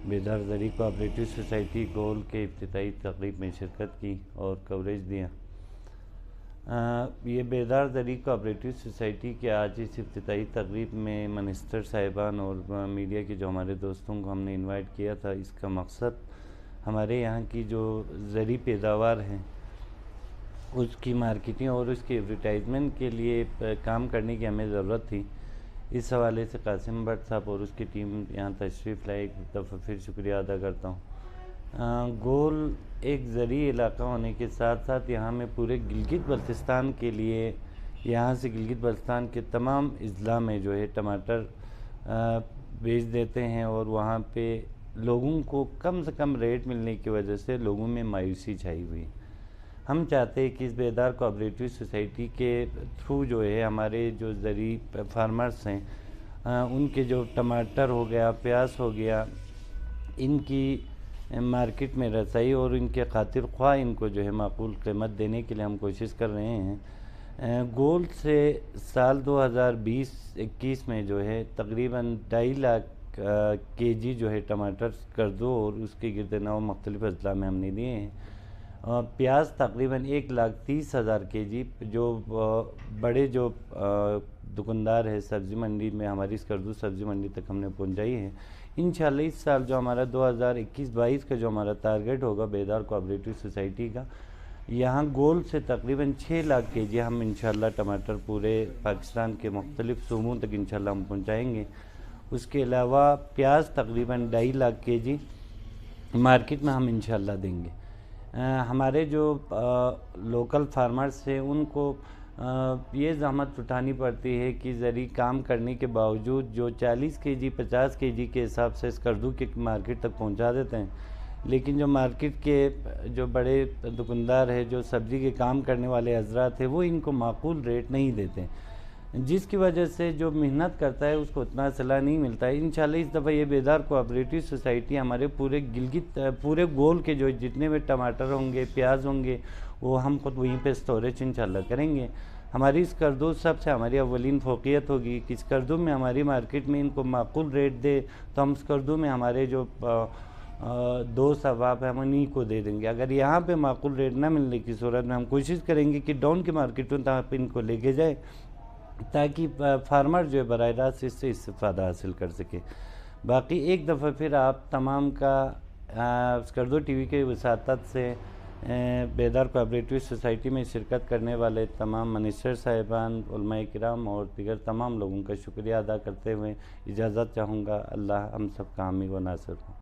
بیدار زرعی cooperative society گول کے افتتاحی تقریب میں شرکت کی اور کوریج دیا۔ یہ بیدار زرعی کوآپریٹو سوسائٹی کے آج اس افتتاحی تقریب میں منسٹر صاحبان اور میڈیا کے جو ہمارے دوستوں کو ہم نے انوائٹ کیا تھا، اس کا مقصد ہمارے یہاں کی جو زرعی پیداوار ہے اس کی مارکیٹنگ اور اس کی ایڈورٹائزمنٹ کے لیے کام کرنے کی ہمیں ضرورت تھی۔ اس حوالے سے قاسم بٹ صاحب اور اس کی ٹیم یہاں تشریف لائے، ایک دفعہ پھر شکریہ ادا کرتا ہوں۔ گول ایک زرعی علاقہ ہونے کے ساتھ ساتھ یہاں میں پورے گلگت بلتستان کے لیے، یہاں سے گلگت بلتستان کے تمام اضلاع میں جو ہے ٹماٹر بیچ دیتے ہیں، اور وہاں پہ لوگوں کو کم سے کم ریٹ ملنے کی وجہ سے لوگوں میں مایوسی چھائی ہوئی۔ ہم چاہتے ہیں کہ اس بیدار کوآپریٹو سوسائٹی کے تھرو جو ہے ہمارے جو زرعی فارمرز ہیں ان کے جو ٹماٹر ہو گیا، پیاز ہو گیا، ان کی مارکیٹ میں رسائی اور ان کے خاطر خواہ ان کو جو ہے معقول قیمت دینے کے لیے ہم کوشش کر رہے ہیں۔ گول سے سال 2020-21 میں جو ہے تقریباً 2.5 لاکھ کے جی جو ہے ٹماٹر کردو اور اس کے گرد نواح مختلف اضلاع میں ہم نے دیے ہیں۔ پیاز تقریباً 1,30,000 کے جی جو بڑے جو دکاندار ہے سبزی منڈی میں، ہماری اسکردو سبزی منڈی تک ہم نے پہنچائی ہے۔ انشاءاللہ اس سال جو ہمارا 2021-22 کا جو ہمارا ٹارگٹ ہوگا بیدار کوآپریٹو سوسائٹی کا، یہاں گول سے تقریباً 6 لاکھ کے جی ہم انشاءاللہ ٹماٹر پورے پاکستان کے مختلف صوبوں تک انشاءاللہ ہم پہنچائیں گے۔ اس کے علاوہ پیاز تقریباً 2.5 لاکھ کے جی مارکیٹ میں ہم انشاءاللہ دیں گے۔ ہمارے جو لوکل فارمرز ہیں ان کو یہ زحمت اٹھانی پڑتی ہے کہ زرعی کام کرنے کے باوجود جو 40 کے جی 50 کے جی کے حساب سے اسکردو کے مارکیٹ تک پہنچا دیتے ہیں، لیکن جو مارکیٹ کے جو بڑے دکاندار ہیں، جو سبزی کے کام کرنے والے حضرات ہیں، وہ ان کو معقول ریٹ نہیں دیتے، جس کی وجہ سے جو محنت کرتا ہے اس کو اتنا صلاح نہیں ملتا ہے۔ انشاءاللہ اس دفعہ یہ بیدار کوآپریٹو سوسائٹی ہمارے پورے گلگت پورے گول کے جو جتنے بھی ٹماٹر ہوں گے، پیاز ہوں گے، وہ ہم خود وہیں پہ سٹوریج انشاءاللہ کریں گے۔ ہماری اسکردو سب سے ہماری اولین فوقیت ہوگی کہ اسکردو میں ہماری مارکیٹ میں ان کو معقول ریٹ دے تو ہم اسکردو میں ہمارے جو دوست احباب ہیں ہم انہیں کو دے دیں گے۔ اگر یہاں پہ معقول ریٹ نہ ملنے کی صورت میں ہم کوشش کریں گے کہ ڈاؤن کی مارکیٹوں تک ان کو لے کے جائے تاکہ فارمر جو ہے براہ راست اس سے استفادہ حاصل کر سکے۔ باقی ایک دفعہ پھر آپ تمام کا اسکردو ٹی وی کے وساطت سے بیدار کوآپریٹو سوسائٹی میں شرکت کرنے والے تمام منسٹر صاحبان، علماء کرام اور دیگر تمام لوگوں کا شکریہ ادا کرتے ہوئے اجازت چاہوں گا۔ اللہ ہم سب کا حامی و ناصر ہو۔